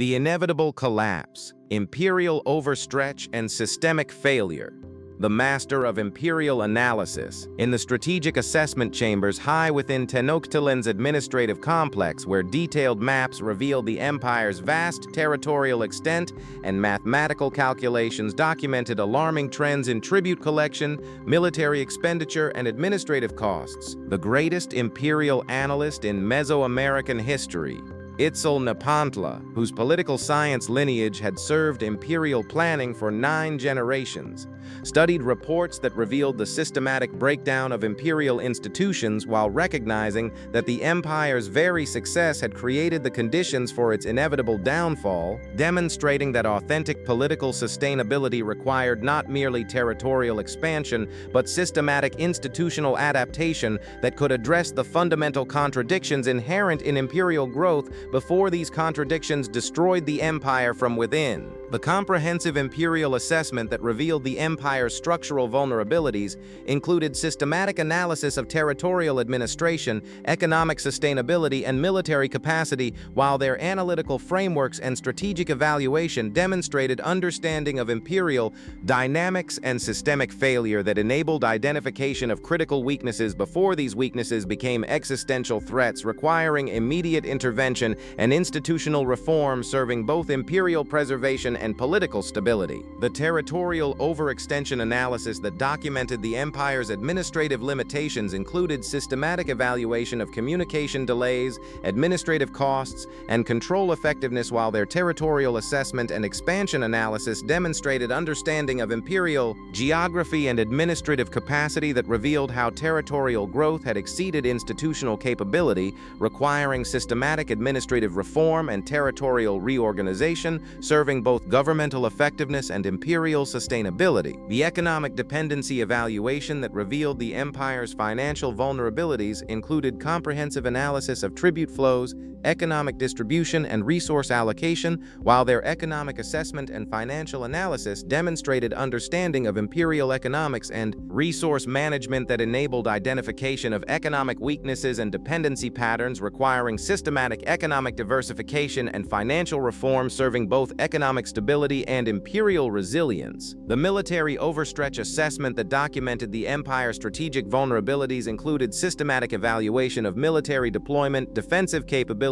The inevitable collapse, imperial overstretch, and systemic failure. The master of imperial analysis, in the strategic assessment chambers high within Tenochtitlan's administrative complex, where detailed maps revealed the empire's vast territorial extent and mathematical calculations documented alarming trends in tribute collection, military expenditure, and administrative costs. The greatest imperial analyst in Mesoamerican history, Itzalnepantla, whose political science lineage had served imperial planning for 9 generations, studied reports that revealed the systematic breakdown of imperial institutions while recognizing that the empire's very success had created the conditions for its inevitable downfall, demonstrating that authentic political sustainability required not merely territorial expansion, but systematic institutional adaptation that could address the fundamental contradictions inherent in imperial growth before these contradictions destroyed the empire from within. The comprehensive imperial assessment that revealed the empire's structural vulnerabilities included systematic analysis of territorial administration, economic sustainability, and military capacity, while their analytical frameworks and strategic evaluation demonstrated understanding of imperial dynamics and systemic failure that enabled identification of critical weaknesses before these weaknesses became existential threats requiring immediate intervention and institutional reform serving both imperial preservation and political stability. The territorial overextension analysis that documented the empire's administrative limitations included systematic evaluation of communication delays, administrative costs, and control effectiveness, while their territorial assessment and expansion analysis demonstrated understanding of imperial geography and administrative capacity that revealed how territorial growth had exceeded institutional capability, requiring systematic administrative reform and territorial reorganization, serving both governmental effectiveness and imperial sustainability. The economic dependency evaluation that revealed the empire's financial vulnerabilities included comprehensive analysis of tribute flows, economic distribution, and resource allocation, while their economic assessment and financial analysis demonstrated understanding of imperial economics and resource management that enabled identification of economic weaknesses and dependency patterns, requiring systematic economic diversification and financial reform serving both economic stability and imperial resilience. The military overstretch assessment that documented the empire's strategic vulnerabilities included systematic evaluation of military deployment, defensive capability,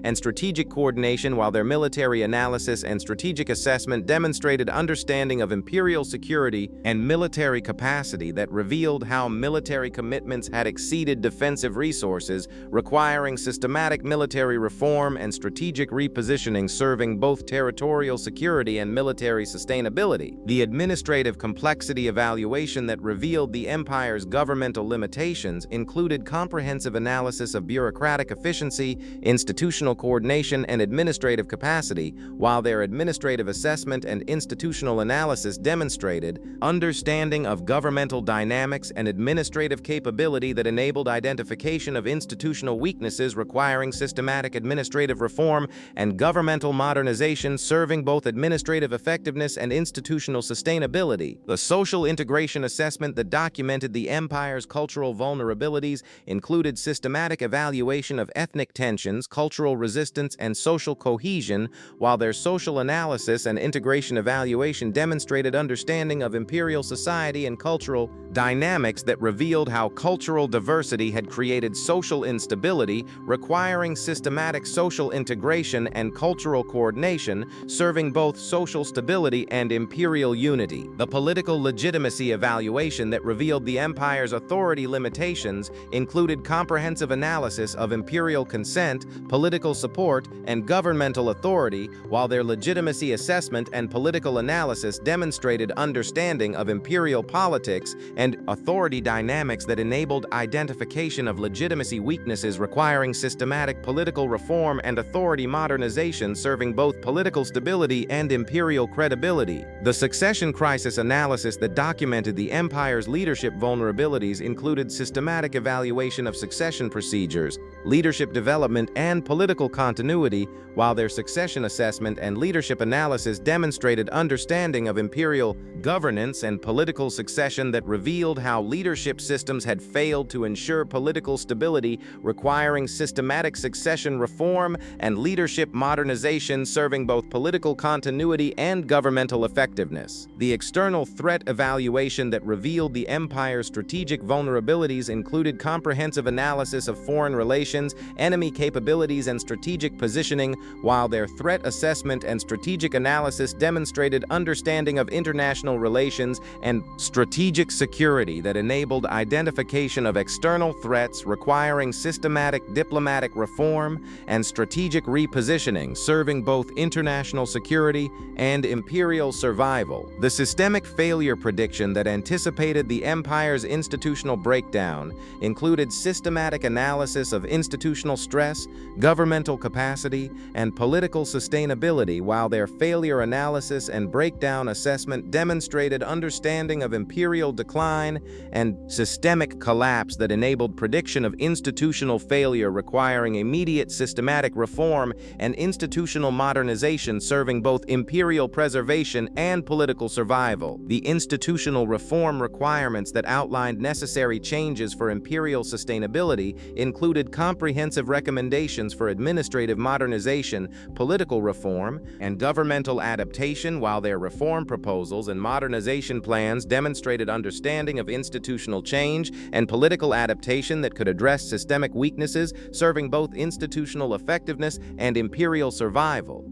and strategic coordination, while their military analysis and strategic assessment demonstrated understanding of imperial security and military capacity that revealed how military commitments had exceeded defensive resources, requiring systematic military reform and strategic repositioning serving both territorial security and military sustainability. The administrative complexity evaluation that revealed the empire's governmental limitations included comprehensive analysis of bureaucratic efficiency, institutional coordination, and administrative capacity, while their administrative assessment and institutional analysis demonstrated understanding of governmental dynamics and administrative capability that enabled identification of institutional weaknesses requiring systematic administrative reform and governmental modernization serving both administrative effectiveness and institutional sustainability. The social integration assessment that documented the empire's cultural vulnerabilities included systematic evaluation of ethnic tensions, cultural resistance, and social cohesion, while their social analysis and integration evaluation demonstrated understanding of imperial society and cultural dynamics that revealed how cultural diversity had created social instability, requiring systematic social integration and cultural coordination, serving both social stability and imperial unity. The political legitimacy evaluation that revealed the empire's authority limitations included comprehensive analysis of imperial consent, political support, and governmental authority, while their legitimacy assessment and political analysis demonstrated understanding of imperial politics and authority dynamics that enabled identification of legitimacy weaknesses requiring systematic political reform and authority modernization serving both political stability and imperial credibility. The succession crisis analysis that documented the empire's leadership vulnerabilities included systematic evaluation of succession procedures, leadership development, and political continuity, while their succession assessment and leadership analysis demonstrated understanding of imperial governance and political succession that revealed how leadership systems had failed to ensure political stability, requiring systematic succession reform reform and leadership modernization, serving both political continuity and governmental effectiveness. The external threat evaluation that revealed the empire's strategic vulnerabilities included comprehensive analysis of foreign relations, enemy capabilities, and strategic positioning, while their threat assessment and strategic analysis demonstrated understanding of international relations and strategic security that enabled identification of external threats requiring systematic diplomatic reform and strategic repositioning, serving both international security and imperial survival. The systemic failure prediction that anticipated the empire's institutional breakdown included systematic analysis of institutional stress, governmental capacity, and political sustainability, while their failure analysis and breakdown assessment demonstrated understanding of imperial decline and systemic collapse that enabled prediction of institutional failure requiring immediate systematic reform and institutional modernization, serving both imperial preservation and political survival. The institutional reform requirements that outlined necessary changes for imperial sustainability included comprehensive recommendations for administrative modernization, political reform, and governmental adaptation, while their reform proposals and modernization plans demonstrated understanding of institutional change and political adaptation that could address systemic weaknesses, serving both institutional effectiveness and imperial survival.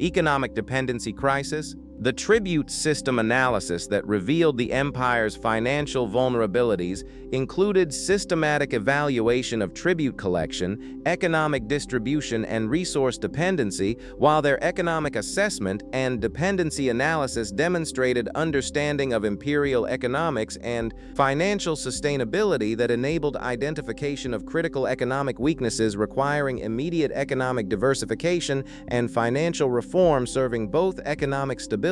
Economic dependency crisis. The tribute system analysis that revealed the empire's financial vulnerabilities included systematic evaluation of tribute collection, economic distribution, and resource dependency, while their economic assessment and dependency analysis demonstrated understanding of imperial economics and financial sustainability that enabled identification of critical economic weaknesses requiring immediate economic diversification and financial reform, serving both economic stability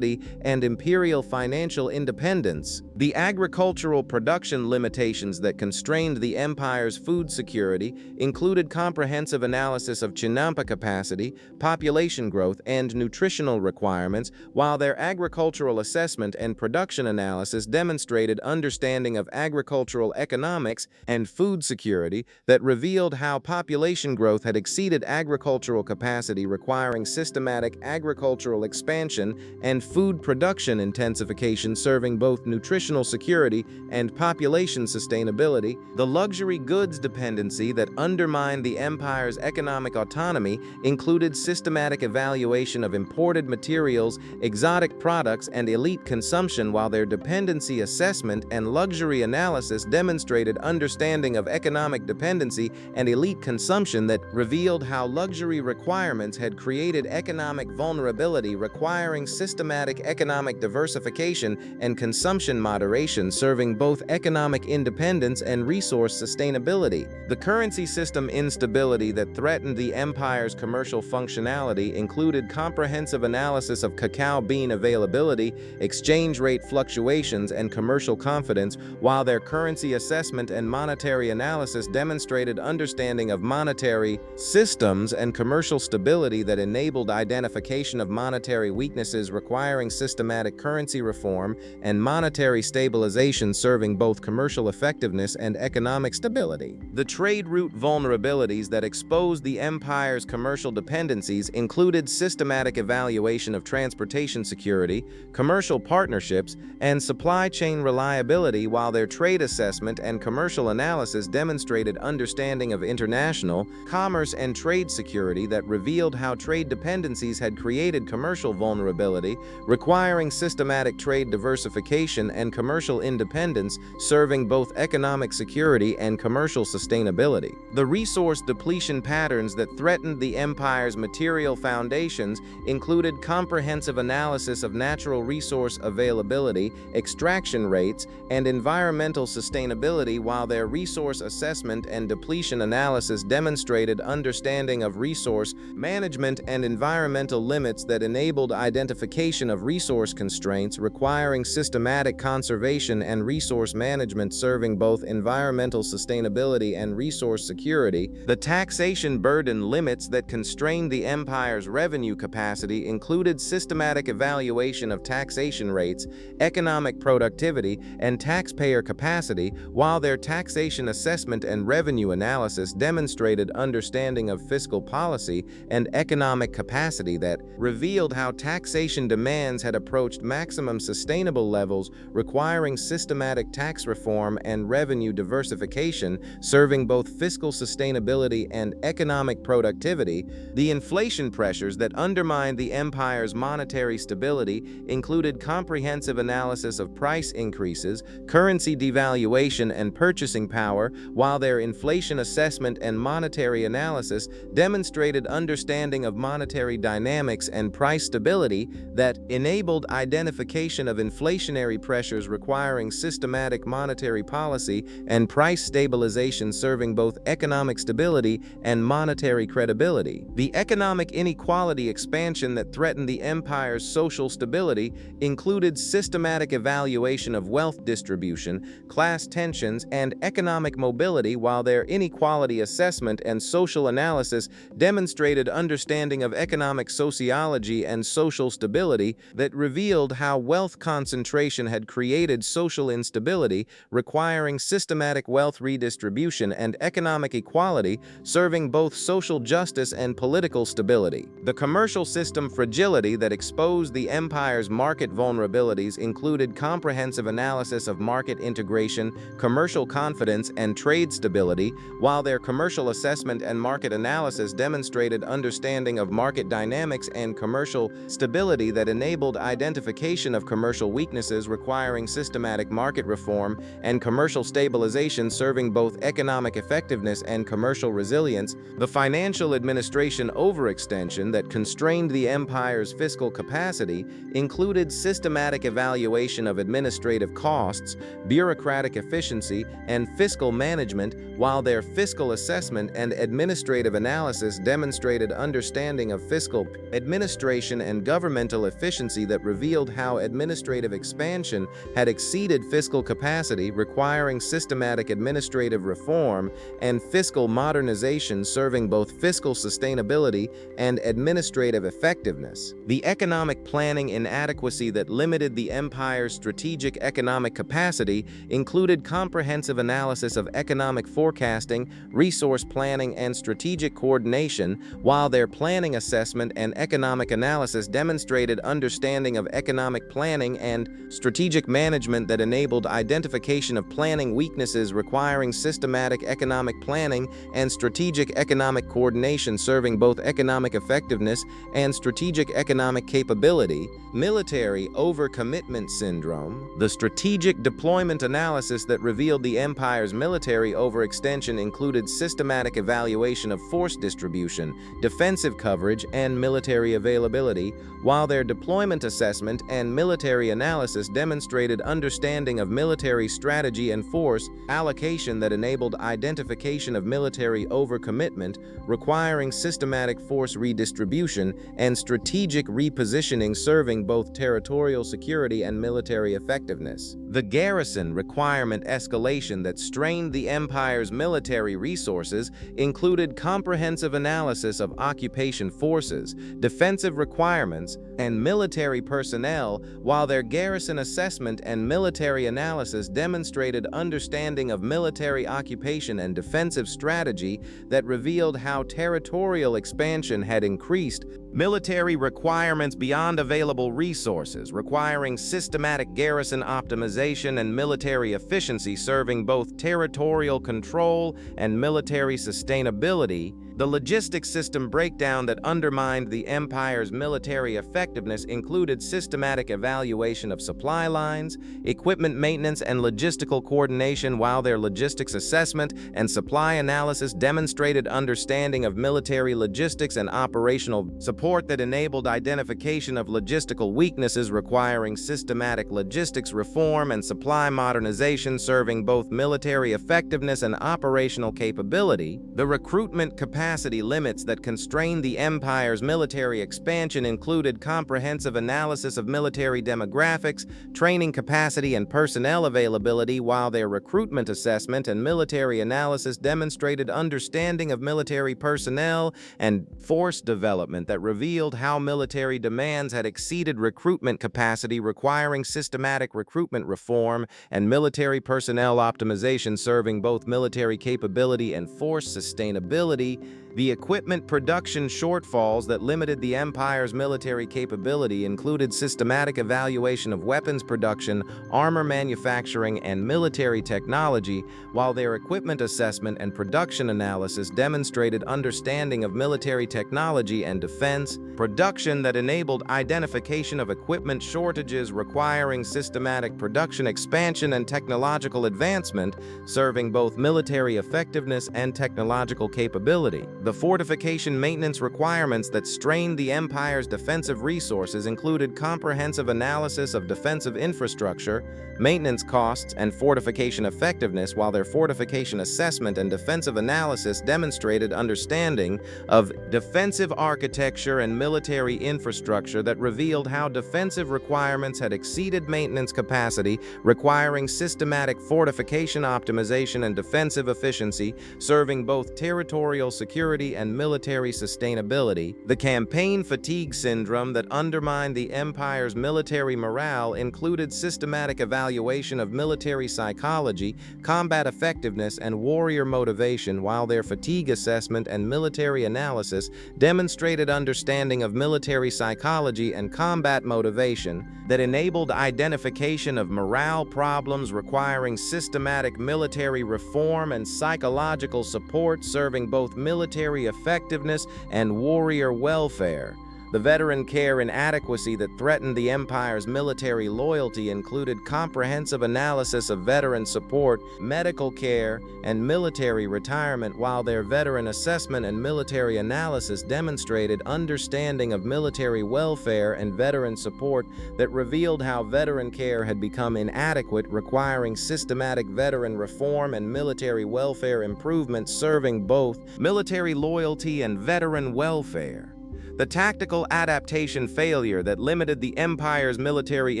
and imperial financial independence. The agricultural production limitations that constrained the empire's food security included comprehensive analysis of chinampa capacity, population growth, and nutritional requirements, while their agricultural assessment and production analysis demonstrated understanding of agricultural economics and food security that revealed how population growth had exceeded agricultural capacity, requiring systematic agricultural expansion and food production intensification, serving both nutritional security and population sustainability. The luxury goods dependency that undermined the empire's economic autonomy included systematic evaluation of imported materials, exotic products, and elite consumption, while their dependency assessment and luxury analysis demonstrated understanding of economic dependency and elite consumption that revealed how luxury requirements had created economic vulnerability, requiring systematic economic diversification and consumption moderation, serving both economic independence and resource sustainability. The currency system instability that threatened the empire's commercial functionality included comprehensive analysis of cacao bean availability, exchange rate fluctuations, and commercial confidence, while their currency assessment and monetary analysis demonstrated understanding of monetary systems and commercial stability that enabled identification of monetary weaknesses requiring systematic currency reform and monetary stabilization, serving both commercial effectiveness and economic stability. The trade route vulnerabilities that exposed the empire's commercial dependencies included systematic evaluation of transportation security, commercial partnerships, and supply chain reliability, while their trade assessment and commercial analysis demonstrated understanding of international commerce and trade security that revealed how trade dependencies had created commercial vulnerability, requiring systematic trade diversification and commercial independence, serving both economic security and commercial sustainability. The resource depletion patterns that threatened the empire's material foundations included comprehensive analysis of natural resource availability, extraction rates, and environmental sustainability, while their resource assessment and depletion analysis demonstrated understanding of resource management and environmental limits that enabled identification identification of resource constraints requiring systematic conservation and resource management serving both environmental sustainability and resource security. The taxation burden limits that constrained the empire's revenue capacity included systematic evaluation of taxation rates, economic productivity, and taxpayer capacity, while their taxation assessment and revenue analysis demonstrated understanding of fiscal policy and economic capacity that revealed how taxation demands had approached maximum sustainable levels, requiring systematic tax reform and revenue diversification, serving both fiscal sustainability and economic productivity. The inflation pressures that undermined the empire's monetary stability included comprehensive analysis of price increases, currency devaluation, and purchasing power, while their inflation assessment and monetary analysis demonstrated understanding of monetary dynamics and price stability that enabled identification of inflationary pressures requiring systematic monetary policy and price stabilization serving both economic stability and monetary credibility. The economic inequality expansion that threatened the empire's social stability included systematic evaluation of wealth distribution, class tensions, and economic mobility, while their inequality assessment and social analysis demonstrated understanding of economic sociology and social stability that revealed how wealth concentration had created social instability, requiring systematic wealth redistribution and economic equality, serving both social justice and political stability. The commercial system fragility that exposed the empire's market vulnerabilities included comprehensive analysis of market integration, commercial confidence, and trade stability, while their commercial assessment and market analysis demonstrated understanding of market dynamics and commercial stability that enabled identification of commercial weaknesses requiring systematic market reform and commercial stabilization serving both economic effectiveness and commercial resilience. The financial administration overextension that constrained the empire's fiscal capacity included systematic evaluation of administrative costs, bureaucratic efficiency, and fiscal management, while their fiscal assessment and administrative analysis demonstrated understanding of fiscal administration and governmental efficiency that revealed how administrative expansion had exceeded fiscal capacity, requiring systematic administrative reform and fiscal modernization serving both fiscal sustainability and administrative effectiveness. The economic planning inadequacy that limited the empire's strategic economic capacity included comprehensive analysis of economic forecasting, resource planning, and strategic coordination, while their planning assessment and economic analysis demonstrated understanding of economic planning and strategic management that enabled identification of planning weaknesses requiring systematic economic planning and strategic economic coordination serving both economic effectiveness and strategic economic capability. Military overcommitment syndrome, the strategic deployment analysis that revealed the empire's military overextension included systematic evaluation of force distribution, defensive coverage, and military availability, while their deployment assessment and military analysis demonstrated understanding of military strategy and force allocation that enabled identification of military overcommitment, requiring systematic force redistribution and strategic repositioning serving both territorial security and military effectiveness. The garrison requirement escalation that strained the empire's military resources included comprehensive analysis of occupation forces, defensive requirements, and military personnel, while their garrison assessment and military analysis demonstrated understanding of military occupation and defensive strategy that revealed how territorial expansion had increased military requirements beyond available resources, requiring systematic garrison optimization and military efficiency serving both territorial control and military sustainability. The logistics system breakdown that undermined the empire's military effectiveness included systematic evaluation of supply lines, equipment maintenance, and logistical coordination, while their logistics assessment and supply analysis demonstrated understanding of military logistics and operational support support that enabled identification of logistical weaknesses requiring systematic logistics reform and supply modernization serving both military effectiveness and operational capability. The recruitment capacity limits that constrained the empire's military expansion included comprehensive analysis of military demographics, training capacity, and personnel availability, while their recruitment assessment and military analysis demonstrated understanding of military personnel and force development that revealed how military demands had exceeded recruitment capacity, requiring systematic recruitment reform and military personnel optimization serving both military capability and force sustainability. The equipment production shortfalls that limited the Empire's military capability included systematic evaluation of weapons production, armor manufacturing, and military technology, while their equipment assessment and production analysis demonstrated understanding of military technology and defense production that enabled identification of equipment shortages requiring systematic production expansion and technological advancement, serving both military effectiveness and technological capability. The fortification maintenance requirements that strained the Empire's defensive resources included comprehensive analysis of defensive infrastructure, maintenance costs, and fortification effectiveness, while their fortification assessment and defensive analysis demonstrated understanding of defensive architecture and military infrastructure that revealed how defensive requirements had exceeded maintenance capacity, requiring systematic fortification optimization and defensive efficiency, serving both territorial security and military sustainability. The campaign fatigue syndrome that undermined the Empire's military morale included systematic evaluation of military psychology, combat effectiveness, and warrior motivation, while their fatigue assessment and military analysis demonstrated understanding of military psychology and combat motivation that enabled identification of morale problems requiring systematic military reform and psychological support serving both military effectiveness and warrior welfare. The veteran care inadequacy that threatened the Empire's military loyalty included comprehensive analysis of veteran support, medical care, and military retirement, while their veteran assessment and military analysis demonstrated understanding of military welfare and veteran support that revealed how veteran care had become inadequate, requiring systematic veteran reform and military welfare improvements serving both military loyalty and veteran welfare. The tactical adaptation failure that limited the Empire's military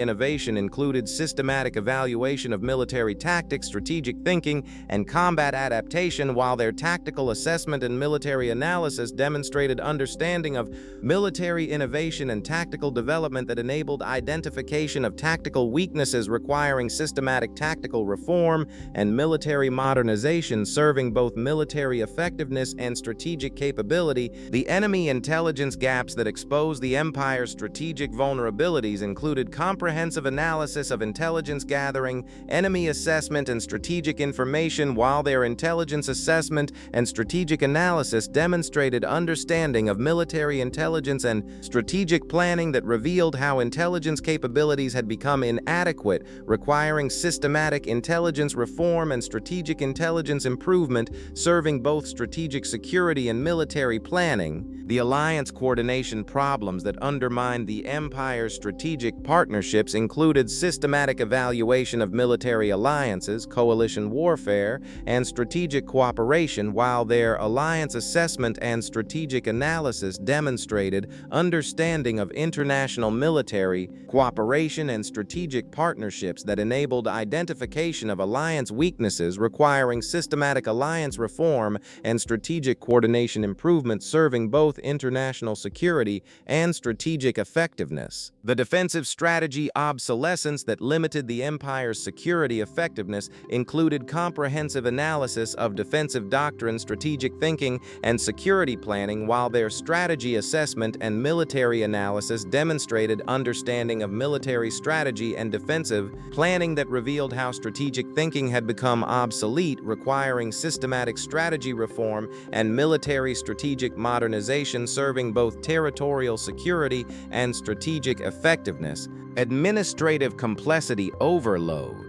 innovation included systematic evaluation of military tactics, strategic thinking, and combat adaptation, while their tactical assessment and military analysis demonstrated understanding of military innovation and tactical development that enabled identification of tactical weaknesses requiring systematic tactical reform and military modernization serving both military effectiveness and strategic capability. The enemy intelligence gaps that exposed the Empire's strategic vulnerabilities included comprehensive analysis of intelligence gathering, enemy assessment, and strategic information, while their intelligence assessment and strategic analysis demonstrated understanding of military intelligence and strategic planning that revealed how intelligence capabilities had become inadequate, requiring systematic intelligence reform and strategic intelligence improvement, serving both strategic security and military planning. The alliance coordination problems that undermined the Empire's strategic partnerships included systematic evaluation of military alliances, coalition warfare, and strategic cooperation, while their alliance assessment and strategic analysis demonstrated understanding of international military cooperation and strategic partnerships that enabled identification of alliance weaknesses requiring systematic alliance reform and strategic coordination improvements serving both international security and strategic effectiveness. The defensive strategy obsolescence that limited the Empire's security effectiveness included comprehensive analysis of defensive doctrine, strategic thinking, and security planning, while their strategy assessment and military analysis demonstrated understanding of military strategy and defensive planning that revealed how strategic thinking had become obsolete, requiring systematic strategy reform and military strategic modernization serving both territorial security and strategic effectiveness. Administrative complexity overload.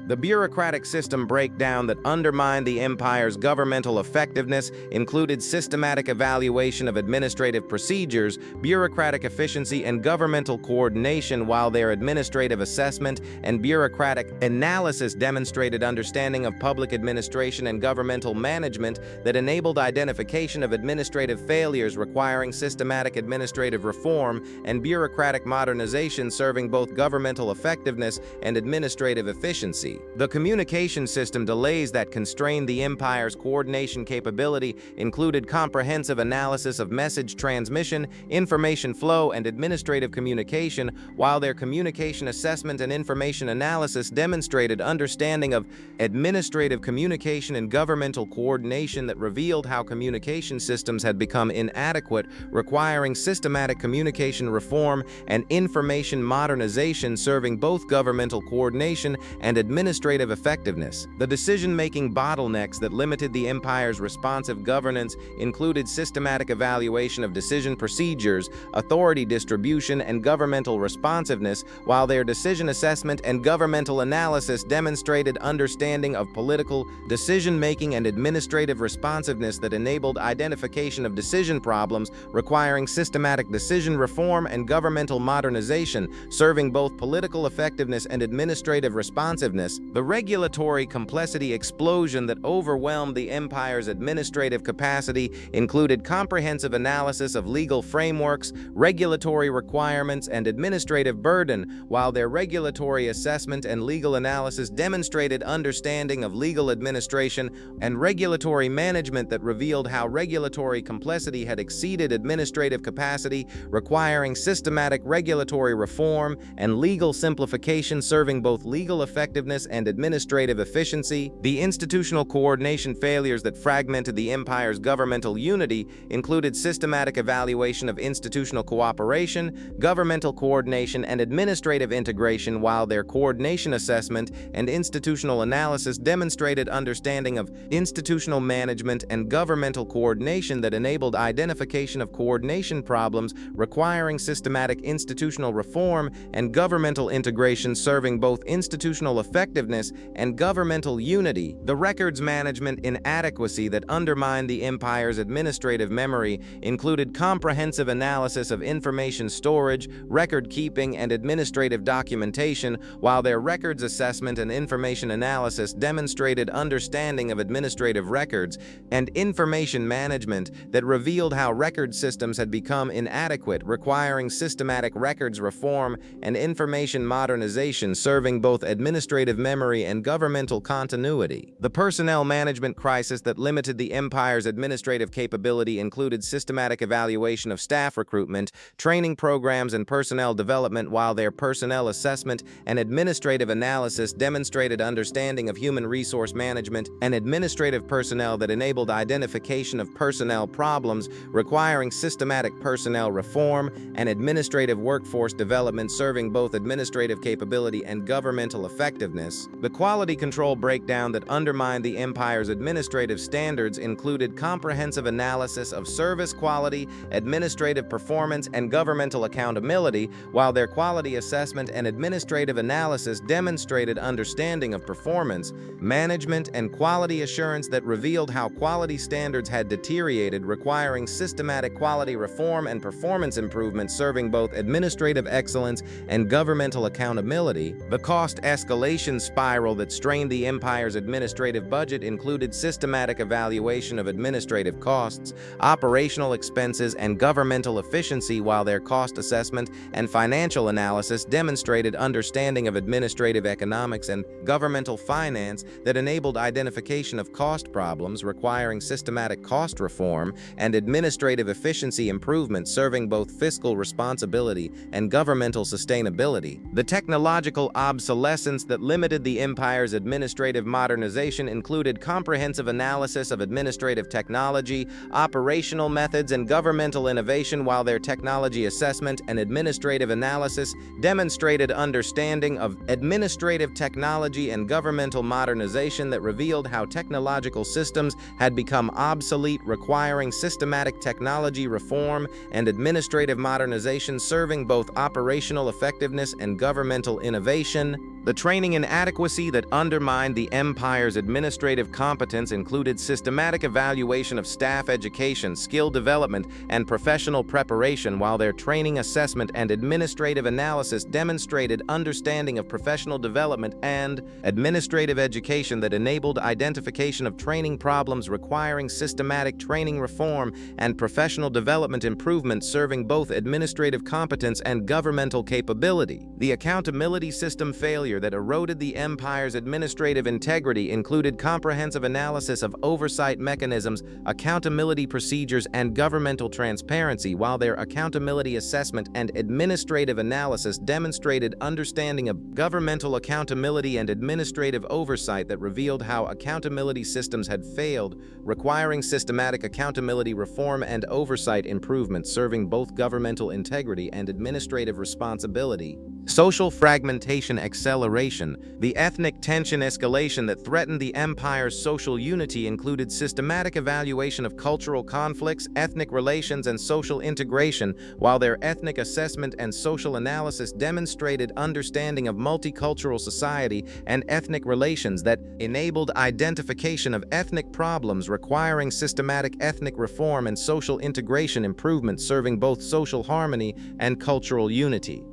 The bureaucratic system breakdown that undermined the empire's governmental effectiveness included systematic evaluation of administrative procedures, bureaucratic efficiency, and governmental coordination, while their administrative assessment and bureaucratic analysis demonstrated understanding of public administration and governmental management that enabled identification of administrative failures requiring systematic administrative reform and bureaucratic modernization serving both governmental effectiveness and administrative efficiency. The communication system delays that constrained the empire's coordination capability included comprehensive analysis of message transmission, information flow, and administrative communication, while their communication assessment and information analysis demonstrated understanding of administrative communication and governmental coordination that revealed how communication systems had become inadequate, requiring systematic communication reform and information modernization serving both governmental coordination and administrative effectiveness. The decision-making bottlenecks that limited the empire's responsive governance included systematic evaluation of decision procedures, authority distribution, and governmental responsiveness, while their decision assessment and governmental analysis demonstrated understanding of political decision-making and administrative responsiveness that enabled identification of decision problems requiring systematic decision reform and governmental modernization, serving both political effectiveness and administrative responsiveness. The regulatory complexity explosion that overwhelmed the empire's administrative capacity included comprehensive analysis of legal frameworks, regulatory requirements, and administrative burden, while their regulatory assessment and legal analysis demonstrated understanding of legal administration and regulatory management that revealed how regulatory complexity had exceeded administrative capacity, requiring systematic regulatory reform and legal simplification serving both legal effectiveness and administrative efficiency. The institutional coordination failures that fragmented the empire's governmental unity included systematic evaluation of institutional cooperation, governmental coordination, and administrative integration, while their coordination assessment and institutional analysis demonstrated understanding of institutional management and governmental coordination that enabled identification of coordination problems requiring systematic institutional reform and governmental integration serving both institutional effectiveness and governmental unity. The records management inadequacy that undermined the empire's administrative memory included comprehensive analysis of information storage, record keeping, and administrative documentation, while their records assessment and information analysis demonstrated understanding of administrative records and information management that revealed how record systems had become inadequate, requiring systematic records reform and information modernization serving both administrative memory and governmental continuity. The personnel management crisis that limited the empire's administrative capability included systematic evaluation of staff recruitment, training programs, and personnel development, while their personnel assessment and administrative analysis demonstrated understanding of human resource management and administrative personnel that enabled identification of personnel problems requiring systematic personnel reform and administrative workforce development serving both administrative capability and governmental effectiveness. The quality control breakdown that undermined the empire's administrative standards included comprehensive analysis of service quality, administrative performance, and governmental accountability, while their quality assessment and administrative analysis demonstrated understanding of performance, management, and quality assurance that revealed how quality standards had deteriorated, requiring systematic quality reform and performance improvement serving both administrative excellence and governmental accountability. The cost escalation spiral that strained the empire's administrative budget included systematic evaluation of administrative costs, operational expenses, and governmental efficiency, while their cost assessment and financial analysis demonstrated understanding of administrative economics and governmental finance that enabled identification of cost problems requiring systematic cost reform and administrative efficiency improvement serving both fiscal responsibility and governmental sustainability. The technological obsolescence that limited the empire's administrative modernization included comprehensive analysis of administrative technology, operational methods, and governmental innovation, while their technology assessment and administrative analysis demonstrated understanding of administrative technology and governmental modernization that revealed how technological systems had become obsolete, requiring systematic technology reform and administrative modernization serving both operational effectiveness and governmental innovation. The training inadequacy that undermined the empire's administrative competence included systematic evaluation of staff education, skill development, and professional preparation, while their training assessment and administrative analysis demonstrated understanding of professional development and administrative education that enabled identification of training problems requiring systematic training reform and professional development improvement serving both administrative competence and governmental capability. The accountability system failure that eroded the empire's administrative integrity included comprehensive analysis of oversight mechanisms, accountability procedures, and governmental transparency, while their accountability assessment and administrative analysis demonstrated understanding of governmental accountability and administrative oversight that revealed how accountability systems had failed, requiring systematic accountability reform and oversight improvement serving both governmental integrity and administrative responsibility. Social fragmentation acceleration. The ethnic tension escalation that threatened the empire's social unity included systematic evaluation of cultural conflicts, ethnic relations, and social integration, while their ethnic assessment and social analysis demonstrated understanding of multicultural society and ethnic relations that enabled identification of ethnic problems requiring systematic ethnic reform and social integration improvements serving both social harmony and cultural unity.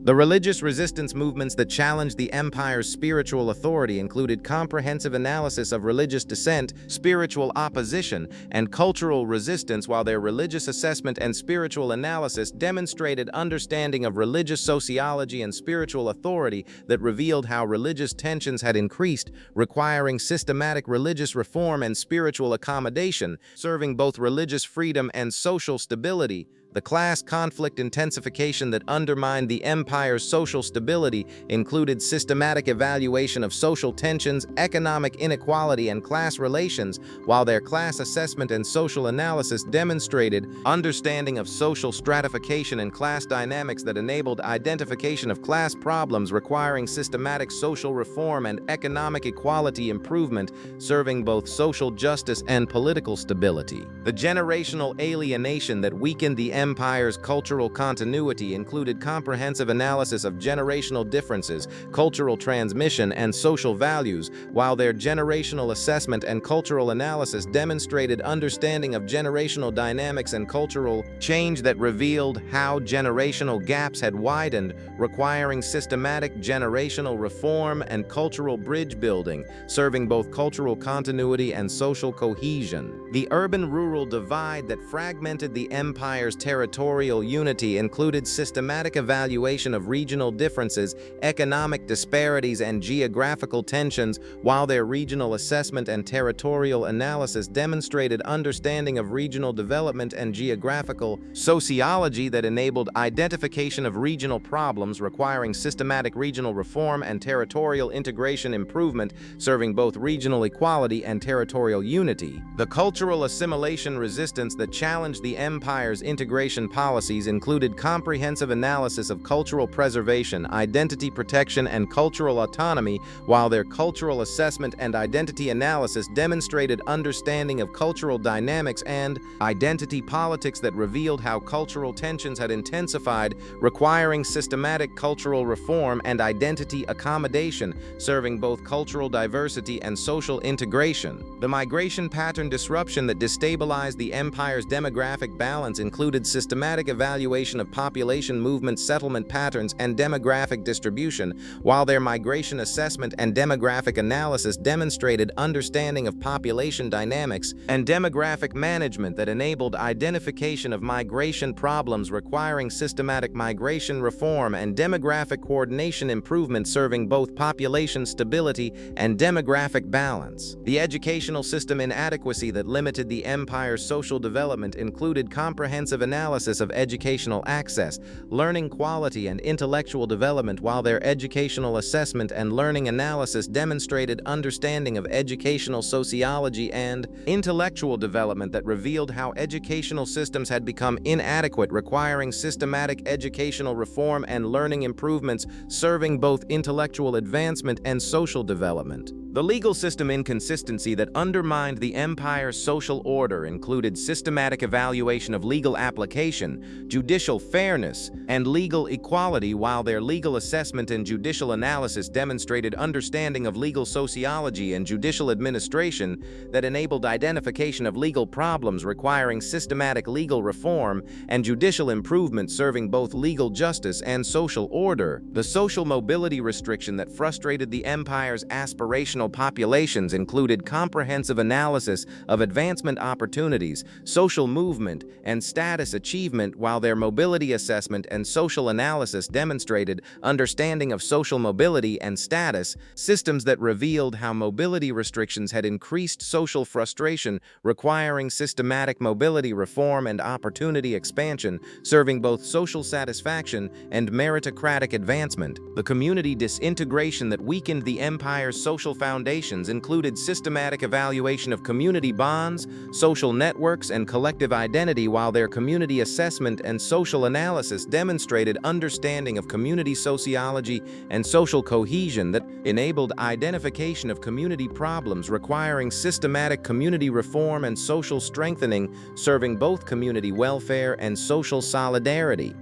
The religious resistance movements that challenged the empire's spiritual authority included comprehensive analysis of religious dissent, spiritual opposition, and cultural resistance, while their religious assessment and spiritual analysis demonstrated understanding of religious sociology and spiritual authority that revealed how religious tensions had increased, requiring systematic religious reform and spiritual accommodation, serving both religious freedom and social stability. The class conflict intensification that undermined the empire's social stability included systematic evaluation of social tensions, economic inequality, and class relations, while their class assessment and social analysis demonstrated understanding of social stratification and class dynamics that enabled identification of class problems requiring systematic social reform and economic equality improvement, serving both social justice and political stability. The generational alienation that weakened the empire's cultural continuity included comprehensive analysis of generational differences, cultural transmission, and social values, while their generational assessment and cultural analysis demonstrated understanding of generational dynamics and cultural change that revealed how generational gaps had widened, requiring systematic generational reform and cultural bridge building, serving both cultural continuity and social cohesion. The urban-rural divide that fragmented the empire's territorial unity included systematic evaluation of regional differences, economic disparities, and geographical tensions, while their regional assessment and territorial analysis demonstrated understanding of regional development and geographical sociology that enabled identification of regional problems requiring systematic regional reform and territorial integration improvement, serving both regional equality and territorial unity. The cultural assimilation resistance that challenged the empire's integration policies included comprehensive analysis of cultural preservation, identity protection, and cultural autonomy, while their cultural assessment and identity analysis demonstrated understanding of cultural dynamics and identity politics that revealed how cultural tensions had intensified, requiring systematic cultural reform and identity accommodation, serving both cultural diversity and social integration. The migration pattern disruption that destabilized the empire's demographic balance included systematic evaluation of population movement, settlement patterns, and demographic distribution, while their migration assessment and demographic analysis demonstrated understanding of population dynamics and demographic management that enabled identification of migration problems requiring systematic migration reform and demographic coordination improvement serving both population stability and demographic balance. The educational system inadequacy that limited the empire's social development included comprehensive analysis of educational access, learning quality, and intellectual development, while their educational assessment and learning analysis demonstrated understanding of educational sociology and intellectual development that revealed how educational systems had become inadequate, requiring systematic educational reform and learning improvements, serving both intellectual advancement and social development. The legal system inconsistency that undermined the empire's social order included systematic evaluation of legal application, judicial fairness, and legal equality, while their legal assessment and judicial analysis demonstrated understanding of legal sociology and judicial administration that enabled identification of legal problems requiring systematic legal reform and judicial improvement serving both legal justice and social order. The social mobility restriction that frustrated the empire's aspirational populations included comprehensive analysis of advancement opportunities, social movement, and status achievement, while their mobility assessment and social analysis demonstrated understanding of social mobility and status, systems that revealed how mobility restrictions had increased social frustration, requiring systematic mobility reform and opportunity expansion, serving both social satisfaction and meritocratic advancement. The community disintegration that weakened the empire's social foundations included systematic evaluation of community bonds, social networks, and collective identity, while their community assessment and social analysis demonstrated understanding of community sociology and social cohesion that enabled identification of community problems requiring systematic community reform and social strengthening, serving both community welfare and social solidarity.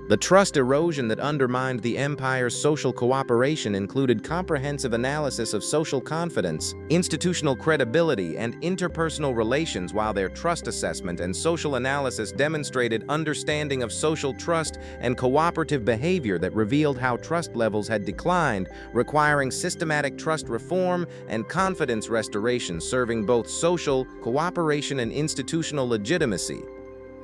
The trust erosion that undermined the empire's social cooperation included comprehensive analysis of social confidence, institutional credibility, and interpersonal relations, while their trust assessment and social analysis demonstrated understanding of social trust and cooperative behavior that revealed how trust levels had declined, requiring systematic trust reform and confidence restoration, serving both social cooperation and institutional legitimacy.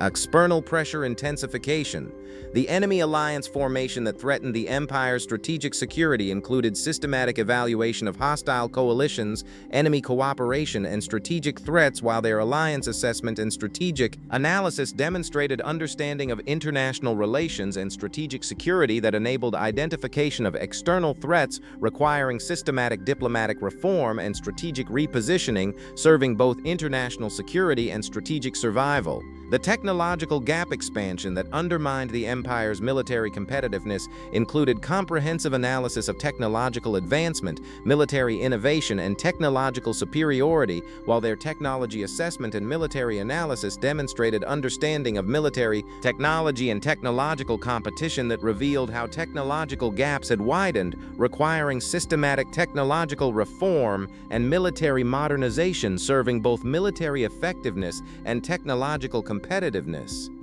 External pressure intensification. The enemy alliance formation that threatened the empire's strategic security included systematic evaluation of hostile coalitions, enemy cooperation, and strategic threats, while their alliance assessment and strategic analysis demonstrated understanding of international relations and strategic security that enabled identification of external threats requiring systematic diplomatic reform and strategic repositioning, serving both international security and strategic survival. The technological gap expansion that undermined the empire's military competitiveness included comprehensive analysis of technological advancement, military innovation, and technological superiority, while their technology assessment and military analysis demonstrated understanding of military technology and technological competition that revealed how technological gaps had widened, requiring systematic technological reform and military modernization, serving both military effectiveness and technological competitiveness.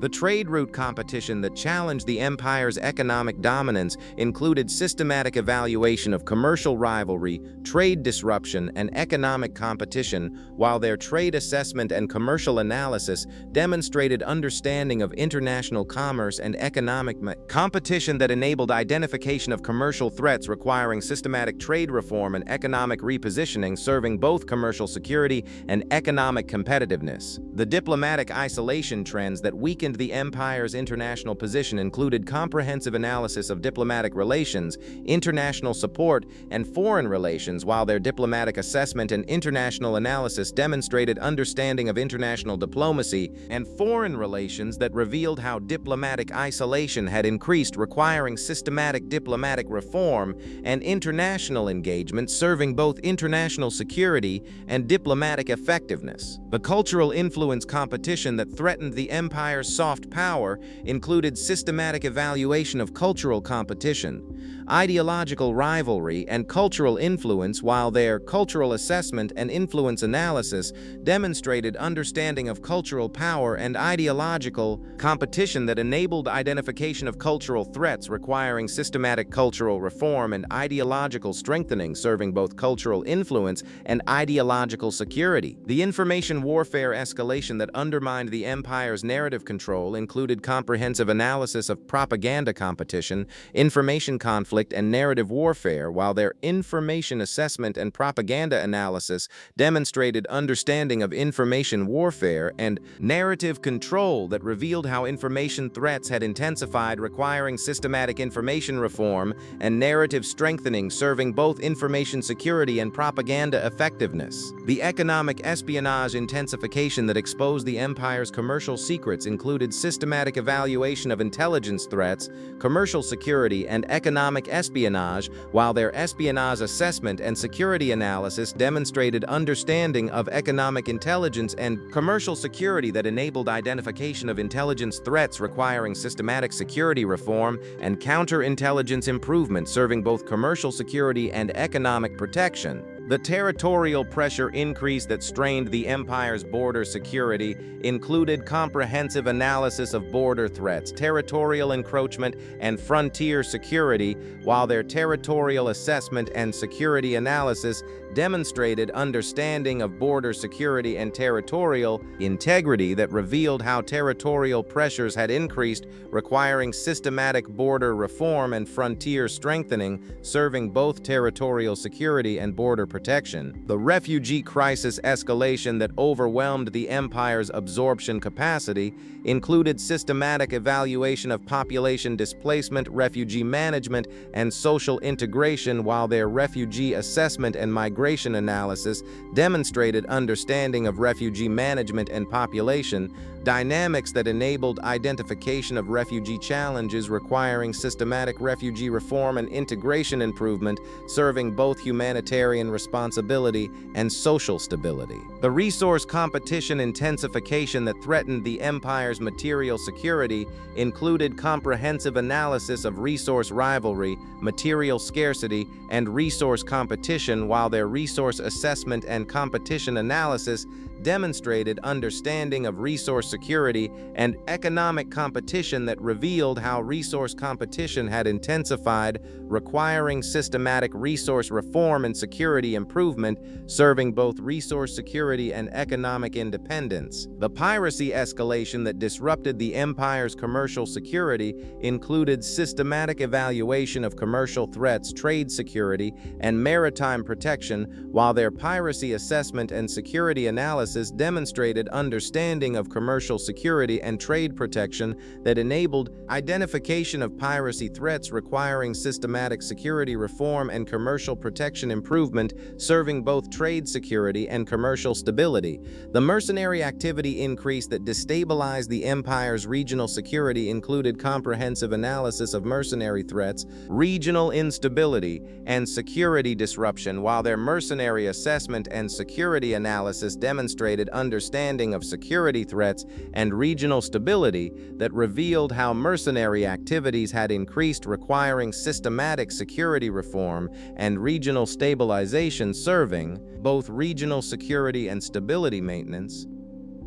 The trade route competition that challenged the empire's economic dominance included systematic evaluation of commercial rivalry, trade disruption, and economic competition, while their trade assessment and commercial analysis demonstrated understanding of international commerce and economic competition that enabled identification of commercial threats requiring systematic trade reform and economic repositioning, serving both commercial security and economic competitiveness. The diplomatic isolation trends that weakened the empire's international position included comprehensive analysis of diplomatic relations, international support, and foreign relations, while their diplomatic assessment and international analysis demonstrated understanding of international diplomacy and foreign relations that revealed how diplomatic isolation had increased, requiring systematic diplomatic reform and international engagement, serving both international security and diplomatic effectiveness. The cultural influence competition that threatened the empire's soft power included systematic evaluation of cultural competition, ideological rivalry, and cultural influence, while their cultural assessment and influence analysis demonstrated understanding of cultural power and ideological competition that enabled identification of cultural threats requiring systematic cultural reform and ideological strengthening, serving both cultural influence and ideological security. The information warfare escalation that undermined the empire's narrative control included comprehensive analysis of propaganda competition, information conflict, and narrative warfare, while their information assessment and propaganda analysis demonstrated understanding of information warfare and narrative control that revealed how information threats had intensified, requiring systematic information reform and narrative strengthening, serving both information security and propaganda effectiveness. The economic espionage intensification that exposed the empire's commercial secrets included systematic evaluation of intelligence threats, commercial security, and economic espionage, while their espionage assessment and security analysis demonstrated understanding of economic intelligence and commercial security that enabled identification of intelligence threats requiring systematic security reform and counterintelligence improvement serving both commercial security and economic protection. The territorial pressure increase that strained the empire's border security included comprehensive analysis of border threats, territorial encroachment, and frontier security, while their territorial assessment and security analysis demonstrated understanding of border security and territorial integrity that revealed how territorial pressures had increased, requiring systematic border reform and frontier strengthening, serving both territorial security and border protection. The refugee crisis escalation that overwhelmed the empire's absorption capacity included systematic evaluation of population displacement, refugee management, and social integration, while their refugee assessment and migration analysis demonstrated understanding of refugee management and population dynamics that enabled identification of refugee challenges requiring systematic refugee reform and integration improvement, serving both humanitarian responsibility and social stability. The resource competition intensification that threatened the empire's material security included comprehensive analysis of resource rivalry, material scarcity, and resource competition, while their resource assessment and competition analysis demonstrated understanding of resource security and economic competition that revealed how resource competition had intensified, requiring systematic resource reform and security improvement, serving both resource security and economic independence. The piracy escalation that disrupted the empire's commercial security included systematic evaluation of commercial threats, trade security, and maritime protection, while their piracy assessment and security analysis demonstrated understanding of commercial security and trade protection that enabled identification of piracy threats requiring systematic security reform and commercial protection improvement, serving both trade security and commercial stability. The mercenary activity increase that destabilized the empire's regional security included comprehensive analysis of mercenary threats, regional instability, and security disruption, while their mercenary assessment and security analysis demonstrated understanding of security threats and regional stability that revealed how mercenary activities had increased, requiring systematic security reform and regional stabilization, serving both regional security and stability maintenance.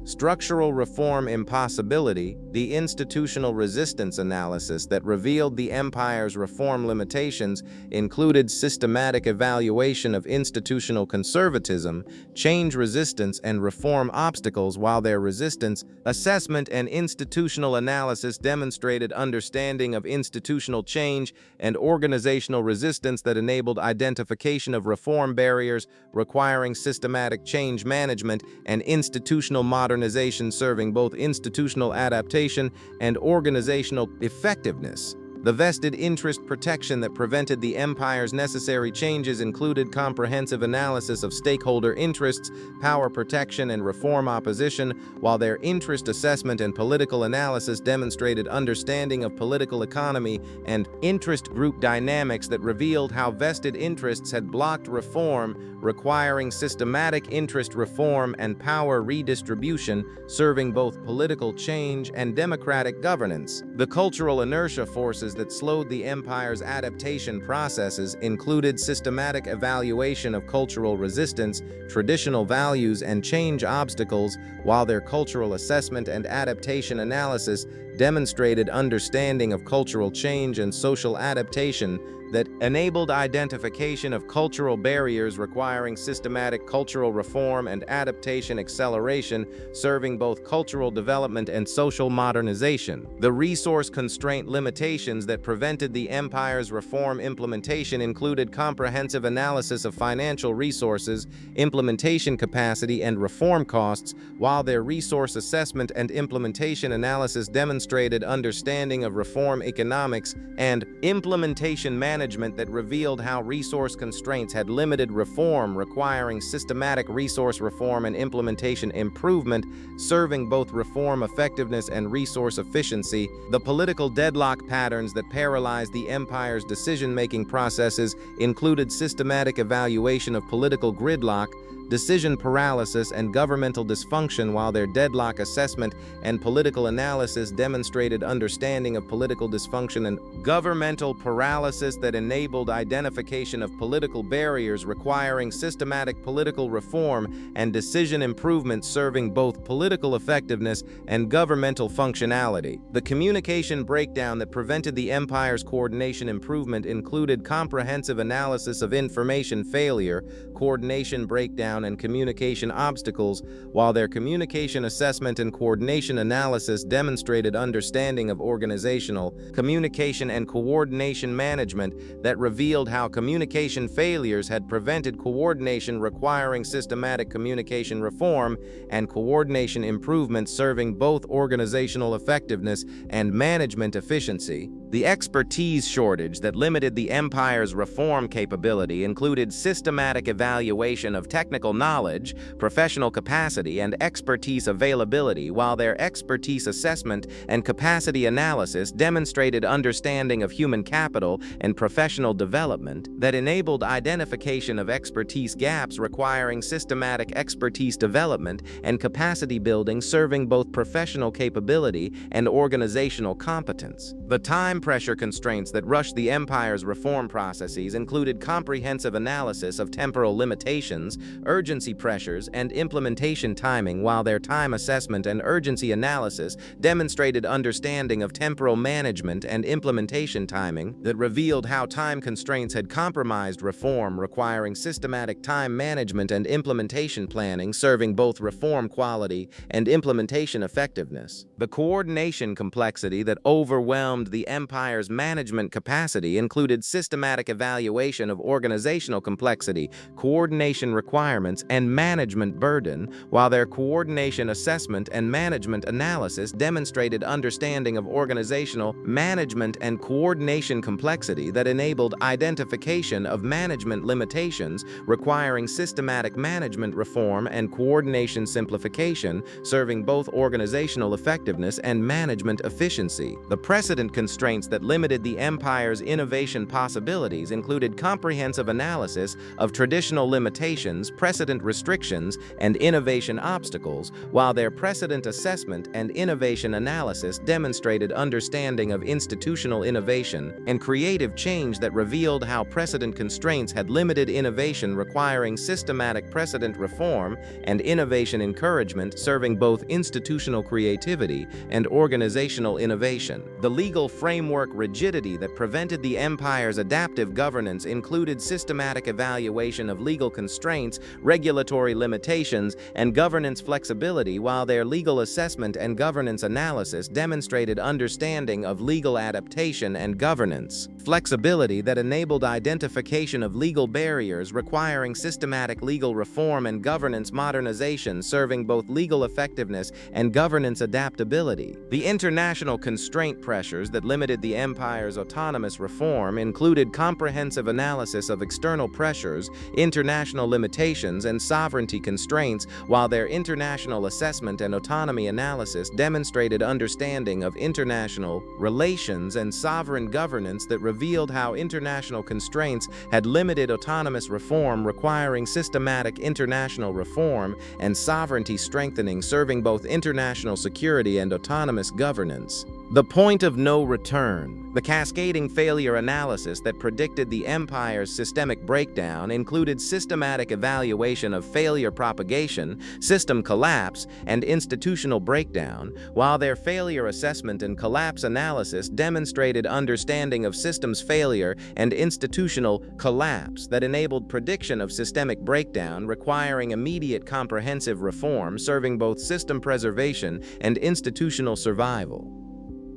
Structural reform impossibility, the institutional resistance analysis that revealed the empire's reform limitations included systematic evaluation of institutional conservatism, change resistance, and reform obstacles, while their resistance assessment and institutional analysis demonstrated understanding of institutional change and organizational resistance that enabled identification of reform barriers requiring systematic change management and institutional modernization, serving both institutional adaptation and organizational effectiveness. The vested interest protection that prevented the empire's necessary changes included comprehensive analysis of stakeholder interests, power protection, and reform opposition, while their interest assessment and political analysis demonstrated understanding of political economy and interest group dynamics that revealed how vested interests had blocked reform, requiring systematic interest reform and power redistribution, serving both political change and democratic governance. The cultural inertia forces that slowed the empire's adaptation processes included systematic evaluation of cultural resistance, traditional values, and change obstacles, while their cultural assessment and adaptation analysis demonstrated understanding of cultural change and social adaptation that enabled identification of cultural barriers requiring systematic cultural reform and adaptation acceleration, serving both cultural development and social modernization. The resource constraint limitations that prevented the empire's reform implementation included comprehensive analysis of financial resources, implementation capacity, and reform costs, while their resource assessment and implementation analysis demonstrated demonstrated understanding of reform economics and implementation management that revealed how resource constraints had limited reform, requiring systematic resource reform and implementation improvement, serving both reform effectiveness and resource efficiency. The political deadlock patterns that paralyzed the empire's decision-making processes included systematic evaluation of political gridlock, decision paralysis, and governmental dysfunction, while their deadlock assessment and political analysis demonstrated understanding of political dysfunction and governmental paralysis that enabled identification of political barriers, requiring systematic political reform and decision improvement, serving both political effectiveness and governmental functionality. The communication breakdown that prevented the empire's coordination improvement included comprehensive analysis of information failure, coordination breakdown, and communication obstacles, while their communication assessment and coordination analysis demonstrated understanding of organizational, communication, and coordination management that revealed how communication failures had prevented coordination, requiring systematic communication reform and coordination improvement, serving both organizational effectiveness and management efficiency. The expertise shortage that limited the empire's reform capability included systematic evaluation of technical knowledge, professional capacity, and expertise availability, while their expertise assessment and capacity analysis demonstrated understanding of human capital and professional development that enabled identification of expertise gaps, requiring systematic expertise development and capacity building, serving both professional capability and organizational competence. The time pressure constraints that rushed the empire's reform processes included comprehensive analysis of temporal limitations, urgency pressures, and implementation timing, while their time assessment and urgency analysis demonstrated understanding of temporal management and implementation timing that revealed how time constraints had compromised reform, requiring systematic time management and implementation planning, serving both reform quality and implementation effectiveness. The coordination complexity that overwhelmed the empire's management capacity included systematic evaluation of organizational complexity, coordination requirements, and management burden, while their coordination assessment and management analysis demonstrated understanding of organizational, management, and coordination complexity that enabled identification of management limitations, requiring systematic management reform and coordination simplification, serving both organizational effectiveness and management efficiency. The precedent constraints that limited the empire's innovation possibilities included comprehensive analysis of traditional limitations, precedent restrictions, and innovation obstacles, while their precedent assessment and innovation analysis demonstrated understanding of institutional innovation and creative change that revealed how precedent constraints had limited innovation, requiring systematic precedent reform and innovation encouragement, serving both institutional creativity and organizational innovation. The legal framework rigidity that prevented the empire's adaptive governance included systematic evaluation of legal constraints, regulatory limitations, and governance flexibility, while their legal assessment and governance analysis demonstrated understanding of legal adaptation and governance flexibility that enabled identification of legal barriers, requiring systematic legal reform and governance modernization, serving both legal effectiveness and governance adaptability. The international constraint pressures that limited the empire's autonomous reform included comprehensive analysis of external pressures, international limitations, and sovereignty constraints, while their international assessment and autonomy analysis demonstrated understanding of international relations and sovereign governance that revealed how international constraints had limited autonomous reform, requiring systematic international reform and sovereignty strengthening, serving both international security and autonomous governance. The point of no return. The cascading failure analysis that predicted the empire's systemic breakdown included systematic evaluation of failure propagation, system collapse, and institutional breakdown, while their failure assessment and collapse analysis demonstrated understanding of systems failure and institutional collapse that enabled prediction of systemic breakdown, requiring immediate comprehensive reform, serving both system preservation and institutional survival.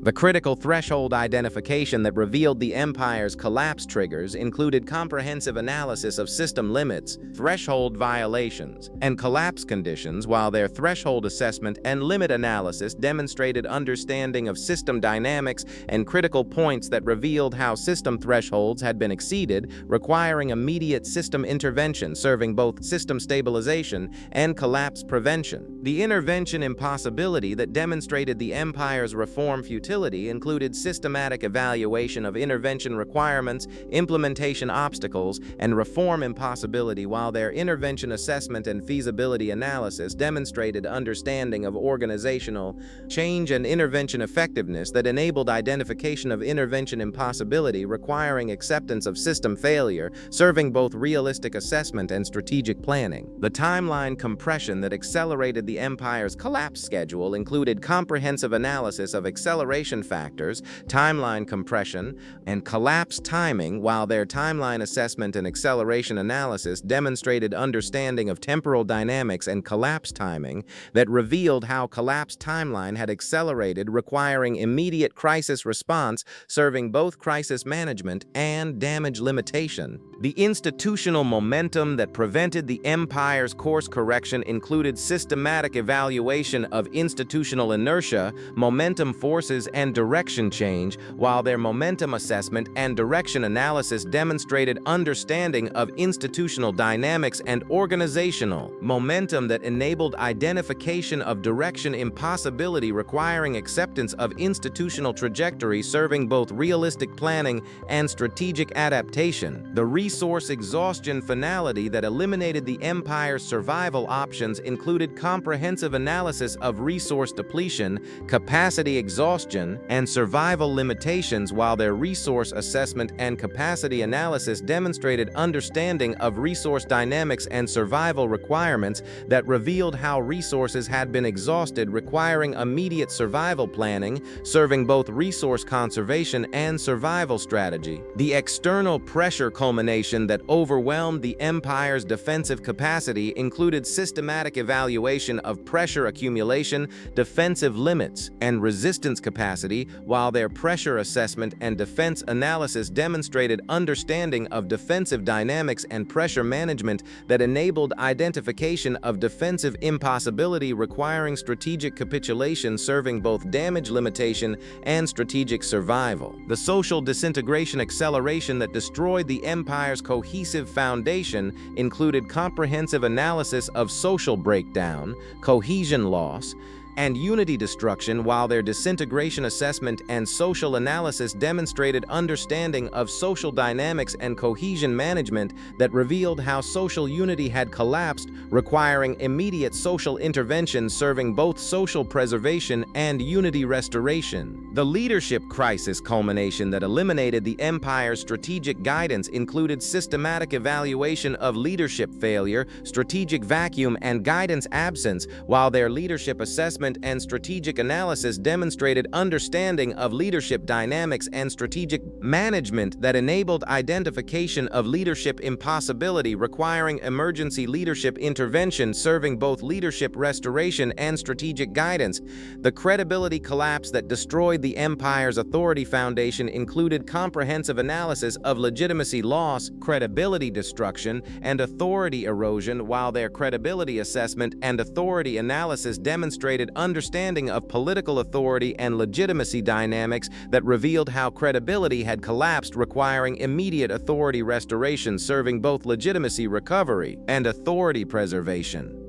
The critical threshold identification that revealed the Empire's collapse triggers included comprehensive analysis of system limits, threshold violations, and collapse conditions, while their threshold assessment and limit analysis demonstrated understanding of system dynamics and critical points that revealed how system thresholds had been exceeded, requiring immediate system intervention serving both system stabilization and collapse prevention. The intervention impossibility that demonstrated the Empire's reform futility included systematic evaluation of intervention requirements, implementation obstacles, and reform impossibility, while their intervention assessment and feasibility analysis demonstrated understanding of organizational change and intervention effectiveness that enabled identification of intervention impossibility, requiring acceptance of system failure, serving both realistic assessment and strategic planning. The timeline compression that accelerated the Empire's collapse schedule included comprehensive analysis of acceleration factors, timeline compression, and collapse timing, while their timeline assessment and acceleration analysis demonstrated understanding of temporal dynamics and collapse timing that revealed how collapse timeline had accelerated, requiring immediate crisis response, serving both crisis management and damage limitation. The institutional momentum that prevented the Empire's course correction included systematic evaluation of institutional inertia, momentum forces, and direction change, while their momentum assessment and direction analysis demonstrated understanding of institutional dynamics and organizational momentum that enabled identification of direction impossibility, requiring acceptance of institutional trajectory, serving both realistic planning and strategic adaptation. The resource exhaustion finality that eliminated the Empire's survival options included comprehensive analysis of resource depletion, capacity exhaustion, and survival limitations, while their resource assessment and capacity analysis demonstrated understanding of resource dynamics and survival requirements that revealed how resources had been exhausted, requiring immediate survival planning, serving both resource conservation and survival strategy. The external pressure culmination that overwhelmed the Empire's defensive capacity included systematic evaluation of pressure accumulation, defensive limits, and resistance capacity, while their pressure assessment and defense analysis demonstrated understanding of defensive dynamics and pressure management that enabled identification of defensive impossibility, requiring strategic capitulation, serving both damage limitation and strategic survival. The social disintegration acceleration that destroyed the Empire's cohesive foundation included comprehensive analysis of social breakdown, cohesion loss, and unity destruction, while their disintegration assessment and social analysis demonstrated understanding of social dynamics and cohesion management that revealed how social unity had collapsed, requiring immediate social intervention, serving both social preservation and unity restoration. The leadership crisis culmination that eliminated the Empire's strategic guidance included systematic evaluation of leadership failure, strategic vacuum, and guidance absence, while their leadership assessment and strategic analysis demonstrated understanding of leadership dynamics and strategic management that enabled identification of leadership impossibility, requiring emergency leadership intervention, serving both leadership restoration and strategic guidance. The credibility collapse that destroyed the Empire's authority foundation included comprehensive analysis of legitimacy loss, credibility destruction, and authority erosion, while their credibility assessment and authority analysis demonstrated understanding of political authority and legitimacy dynamics that revealed how credibility had collapsed, requiring immediate authority restoration, serving both legitimacy recovery and authority preservation.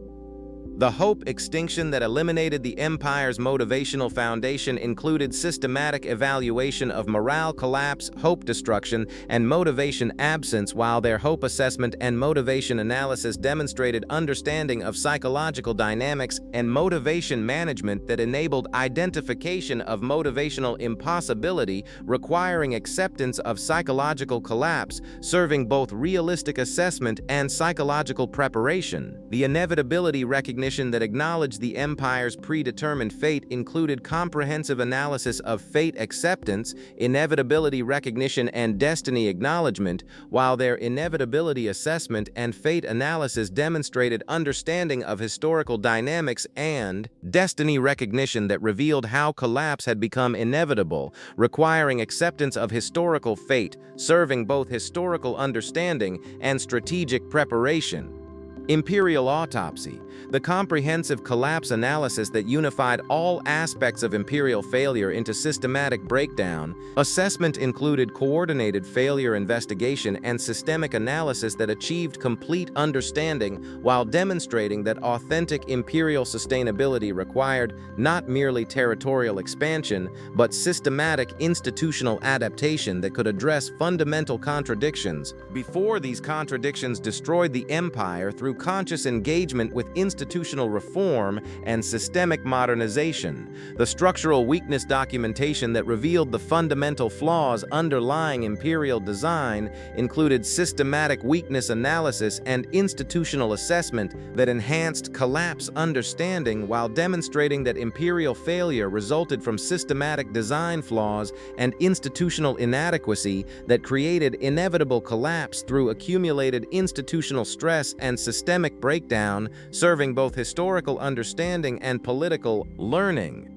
The hope extinction that eliminated the Empire's motivational foundation included systematic evaluation of morale collapse, hope destruction, and motivation absence, while their hope assessment and motivation analysis demonstrated understanding of psychological dynamics and motivation management that enabled identification of motivational impossibility, requiring acceptance of psychological collapse, serving both realistic assessment and psychological preparation. The inevitability recognition recognition that acknowledged the empire's predetermined fate included comprehensive analysis of fate acceptance, inevitability recognition, and destiny acknowledgement, while their inevitability assessment and fate analysis demonstrated understanding of historical dynamics and destiny recognition that revealed how collapse had become inevitable, requiring acceptance of historical fate, serving both historical understanding and strategic preparation. Imperial Autopsy, the comprehensive collapse analysis that unified all aspects of imperial failure into systematic breakdown. Assessment included coordinated failure investigation and systemic analysis that achieved complete understanding while demonstrating that authentic imperial sustainability required not merely territorial expansion, but systematic institutional adaptation that could address fundamental contradictions before these contradictions destroyed the empire through conscious engagement with institutional reform and systemic modernization. The structural weakness documentation that revealed the fundamental flaws underlying imperial design included systematic weakness analysis and institutional assessment that enhanced collapse understanding while demonstrating that imperial failure resulted from systematic design flaws and institutional inadequacy that created inevitable collapse through accumulated institutional stress and systemic breakdown, serving both historical understanding and political learning.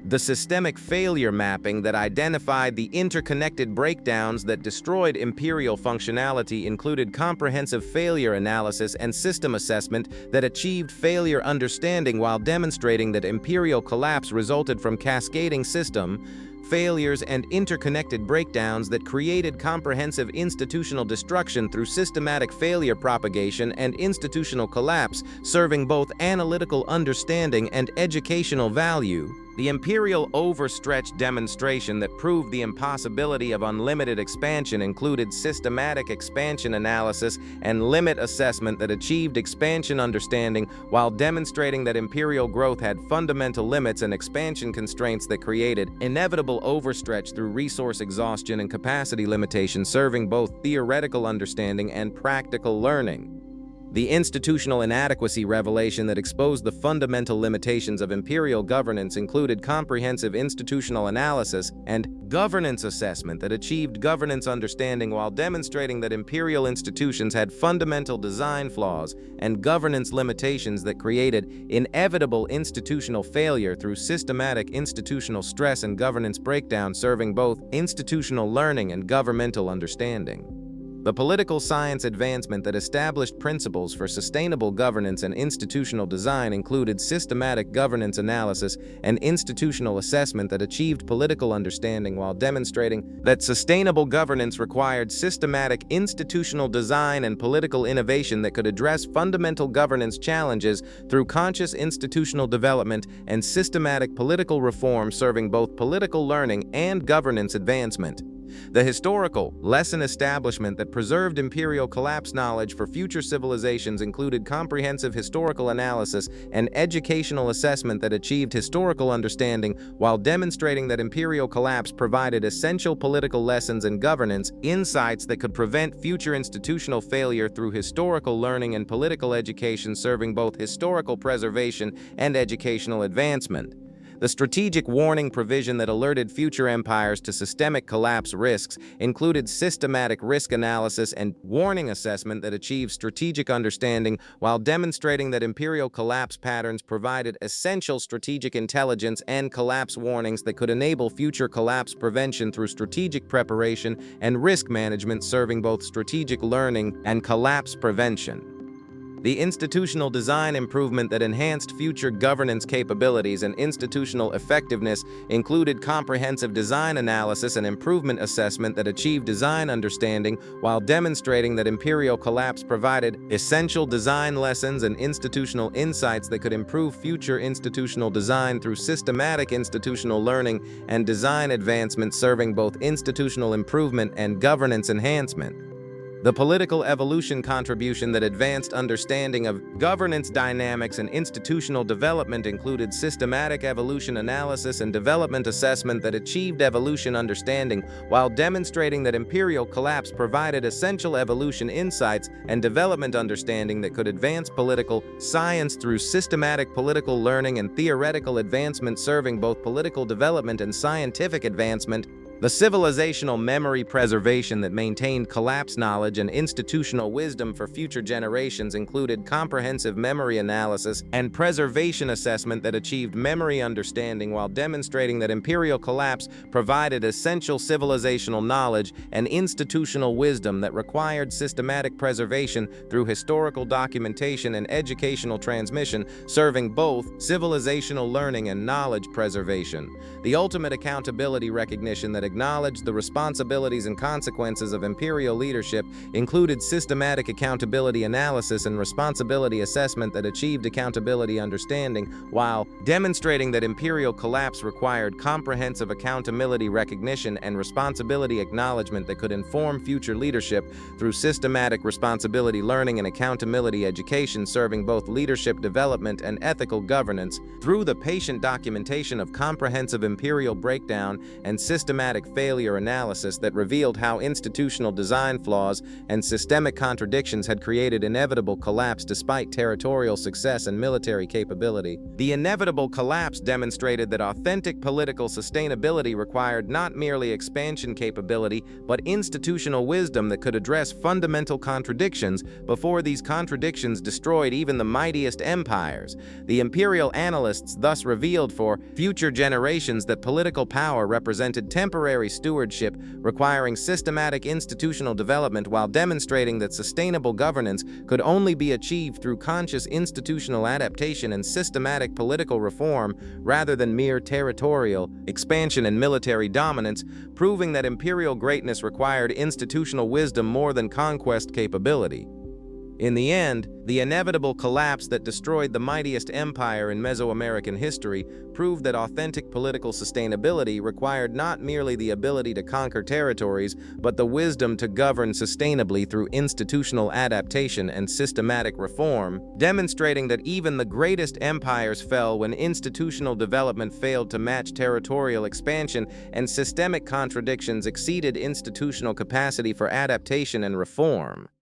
The systemic failure mapping that identified the interconnected breakdowns that destroyed imperial functionality included comprehensive failure analysis and system assessment that achieved failure understanding while demonstrating that imperial collapse resulted from cascading system failures and interconnected breakdowns that created comprehensive institutional destruction through systematic failure propagation and institutional collapse, serving both analytical understanding and educational value. The Imperial Overstretch demonstration that proved the impossibility of unlimited expansion included systematic expansion analysis and limit assessment that achieved expansion understanding while demonstrating that imperial growth had fundamental limits and expansion constraints that created inevitable overstretch through resource exhaustion and capacity limitation, serving both theoretical understanding and practical learning. The institutional inadequacy revelation that exposed the fundamental limitations of imperial governance included comprehensive institutional analysis and governance assessment that achieved governance understanding while demonstrating that imperial institutions had fundamental design flaws and governance limitations that created inevitable institutional failure through systematic institutional stress and governance breakdown, serving both institutional learning and governmental understanding. The political science advancement that established principles for sustainable governance and institutional design included systematic governance analysis and institutional assessment that achieved political understanding while demonstrating that sustainable governance required systematic institutional design and political innovation that could address fundamental governance challenges through conscious institutional development and systematic political reform, serving both political learning and governance advancement. The historical lesson establishment that preserved imperial collapse knowledge for future civilizations included comprehensive historical analysis and educational assessment that achieved historical understanding while demonstrating that imperial collapse provided essential political lessons and governance insights that could prevent future institutional failure through historical learning and political education, serving both historical preservation and educational advancement. The strategic warning provision that alerted future empires to systemic collapse risks included systematic risk analysis and warning assessment that achieved strategic understanding while demonstrating that imperial collapse patterns provided essential strategic intelligence and collapse warnings that could enable future collapse prevention through strategic preparation and risk management, serving both strategic learning and collapse prevention. The institutional design improvement that enhanced future governance capabilities and institutional effectiveness included comprehensive design analysis and improvement assessment that achieved design understanding while demonstrating that imperial collapse provided essential design lessons and institutional insights that could improve future institutional design through systematic institutional learning and design advancement, serving both institutional improvement and governance enhancement. The political evolution contribution that advanced understanding of governance dynamics and institutional development included systematic evolution analysis and development assessment that achieved evolution understanding while demonstrating that imperial collapse provided essential evolution insights and development understanding that could advance political science through systematic political learning and theoretical advancement serving both political development and scientific advancement. The civilizational memory preservation that maintained collapse knowledge and institutional wisdom for future generations included comprehensive memory analysis and preservation assessment that achieved memory understanding while demonstrating that imperial collapse provided essential civilizational knowledge and institutional wisdom that required systematic preservation through historical documentation and educational transmission, serving both civilizational learning and knowledge preservation. The ultimate accountability recognition that acknowledged the responsibilities and consequences of imperial leadership included systematic accountability analysis and responsibility assessment that achieved accountability understanding, while demonstrating that imperial collapse required comprehensive accountability recognition and responsibility acknowledgement that could inform future leadership through systematic responsibility learning and accountability education serving both leadership development and ethical governance. Through the patient documentation of comprehensive imperial breakdown and systematic failure analysis that revealed how institutional design flaws and systemic contradictions had created inevitable collapse despite territorial success and military capability. The inevitable collapse demonstrated that authentic political sustainability required not merely expansion capability, but institutional wisdom that could address fundamental contradictions before these contradictions destroyed even the mightiest empires. The imperial analysts thus revealed for future generations that political power represented temporary stewardship, requiring systematic institutional development while demonstrating that sustainable governance could only be achieved through conscious institutional adaptation and systematic political reform rather than mere territorial expansion and military dominance, proving that imperial greatness required institutional wisdom more than conquest capability. In the end, the inevitable collapse that destroyed the mightiest empire in Mesoamerican history proved that authentic political sustainability required not merely the ability to conquer territories, but the wisdom to govern sustainably through institutional adaptation and systematic reform, demonstrating that even the greatest empires fell when institutional development failed to match territorial expansion and systemic contradictions exceeded institutional capacity for adaptation and reform.